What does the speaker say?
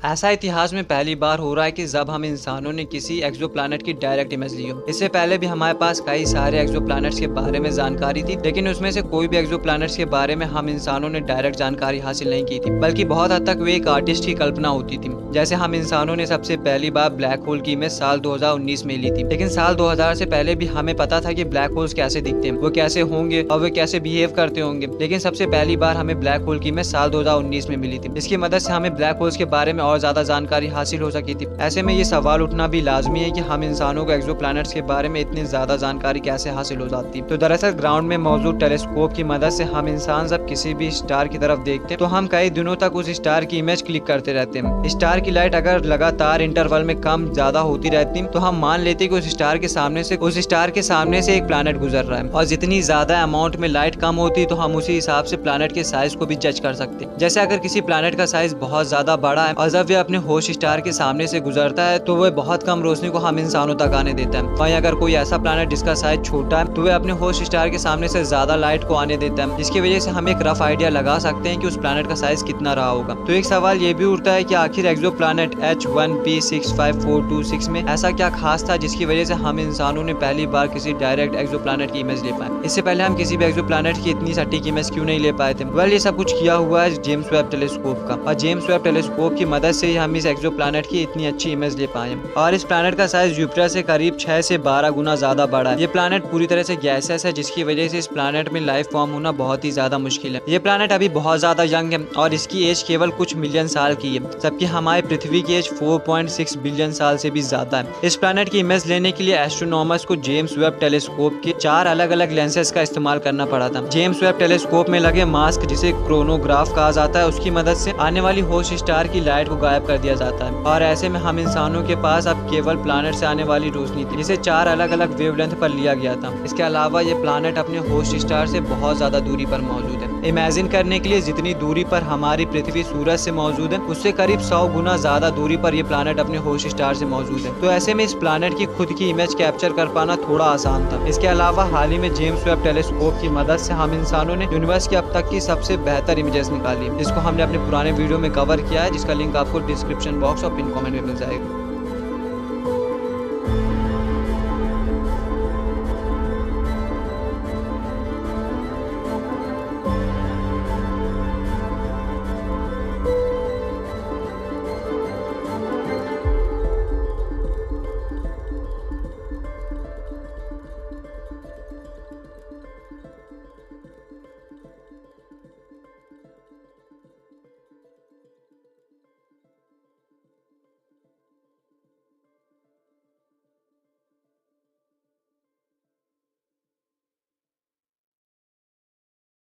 ऐसा इतिहास में पहली बार हो रहा है कि जब हम इंसानों ने किसी एक्सोप्लैनेट की डायरेक्ट इमेज ली हो। इससे पहले भी हमारे पास कई सारे एक्सोप्लैनेट्स के बारे में जानकारी थी, लेकिन उसमें से कोई भी एक्सोप्लैनेट्स के बारे में हम इंसानों ने डायरेक्ट जानकारी हासिल नहीं की थी, बल्कि बहुत हद तक वे एक आर्टिस्ट की कल्पना होती थी। जैसे हम इंसानों ने सबसे पहली बार ब्लैक होल की इमेज साल 2019 में ली थी, लेकिन साल 2000 से पहले भी हमें पता था कि ब्लैक होल्स कैसे दिखते हैं, वो कैसे होंगे और वे कैसे बिहेव करते होंगे। लेकिन सबसे पहली बार हमें ब्लैक होल की इमेज साल 2019 में मिली थी। इसकी मदद से हमें ब्लैक होल्स के बारे में और ज्यादा जानकारी हासिल हो सकी थी। ऐसे में ये सवाल उठना भी लाजमी है कि हम इंसानों को एक्सोप्लैनेट्स के बारे में इतनी ज्यादा जानकारी कैसे हासिल हो जाती। तो दरअसल ग्राउंड में मौजूद टेलीस्कोप की मदद से हम इंसान जब किसी भी स्टार की तरफ देखते हैं तो हम कई दिनों तक उस स्टार की इमेज क्लिक करते रहते हैं। स्टार की लाइट अगर लगातार इंटरवल में कम ज्यादा होती रहती तो हम मान लेते कि उस स्टार के सामने से एक प्लैनेट गुजर रहा है, और जितनी ज्यादा अमाउंट में लाइट कम होती तो हम उसी हिसाब से प्लैनेट के साइज को भी जज कर सकते हैं। जैसे अगर किसी प्लैनेट का साइज बहुत ज्यादा बड़ा है और जब वे अपने होस्ट स्टार के सामने से गुजरता है तो वह बहुत कम रोशनी को हम इंसानों तक आने देता है। वहीं अगर कोई ऐसा प्लैनेट जिसका साइज छोटा है तो वह अपने होस्ट स्टार के सामने से ज्यादा लाइट को आने देता है, जिसकी वजह से हम एक रफ आइडिया लगा सकते हैं कि उस प्लैनेट का साइज कितना रहा होगा। तो एक सवाल ये भी उठता है कि आखिर एक्सोप्लैनेट H1b65426 में ऐसा क्या खास था जिसकी वजह से हम इंसानों ने पहली बार किसी डायरेक्ट एक्सोप्लैनेट की इमेज ले पाए। इससे पहले हम किसी भी एक्सोप्लैनेट की इतनी सटीक इमेज क्यों नहीं ले पाए थे? वेल, ये सब कुछ किया हुआ है जेम्स वेब टेलीस्कोप का, और जेम्स वेब टेलीस्कोप की मदद से ही हम इस एक्सोप्लैनेट की इतनी अच्छी इमेज ले पाए। और इस प्लैनेट का साइज जुपिटर से करीब 6 से 12 गुना ज्यादा बड़ा है। ये प्लैनेट पूरी तरह से गैसेस है, जिसकी वजह से इस प्लैनेट में लाइफ फॉर्म होना बहुत ही ज्यादा मुश्किल है। ये प्लैनेट अभी बहुत ज्यादा यंग है और इसकी एज केवल कुछ मिलियन साल की है, जबकि हमारी पृथ्वी की एज 4.6 बिलियन साल से भी ज्यादा है। इस प्लैनेट की इमेज लेने के लिए एस्ट्रोनॉमर्स को जेम्स वेब टेलीस्कोप के 4 अलग अलग लेंसेज का इस्तेमाल करना पड़ा था। जेम्स वेब टेलीस्कोप में लगे मास्क, जिसे क्रोनोग्राफ कहा जाता है, उसकी मदद से आने वाली होस्ट स्टार की लाइट को गायब कर दिया जाता है। और ऐसे में हम इंसानों के पास अब केवल प्लैनेट से आने वाली रोशनी थी, जिसे 4 अलग अलग वेवलेंथ पर लिया गया था। इसके अलावा ये प्लैनेट अपने होस्ट स्टार से बहुत ज्यादा दूरी पर मौजूद है। इमेजिन करने के लिए जितनी दूरी पर हमारी पृथ्वी सूरज से मौजूद है, उससे करीब 100 गुना ज्यादा दूरी पर यह प्लैनेट अपने होस्ट स्टार से मौजूद है। तो ऐसे में इस प्लैनेट की खुद की इमेज कैप्चर कर पाना थोड़ा आसान था। इसके अलावा हाल ही में जेम्स वेब टेलीस्कोप की मदद से हम इंसानों ने यूनिवर्स की अब तक की सबसे बेहतर इमेजेस निकाली, जिसको हमने अपने पुराने वीडियो में कवर किया है, जिसका लिंक आपको डिस्क्रिप्शन बॉक्स और पिन कमेंट में मिल जाएगा।